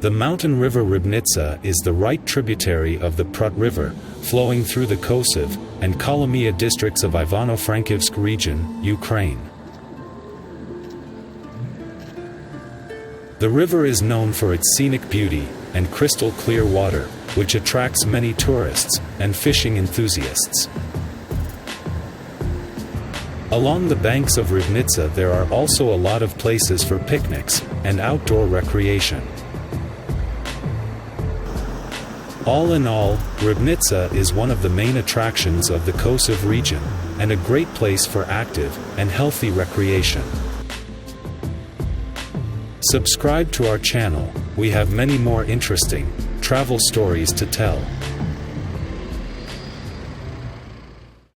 The mountain river Rybnitsa is the right tributary of the Prut River, flowing through the Kosiv and Kolomiya districts of Ivano-Frankivsk Region, Ukraine. The river is known for its scenic beauty and crystal clear water, which attracts many tourists and fishing enthusiasts. Along the banks of Rybnitsa there are also a lot of places for picnics and outdoor recreation. All in all, Rybnitsa is one of the main attractions of the Kosovo region, and a great place for active and healthy recreation. Subscribe to our channel, we have many more interesting travel stories to tell.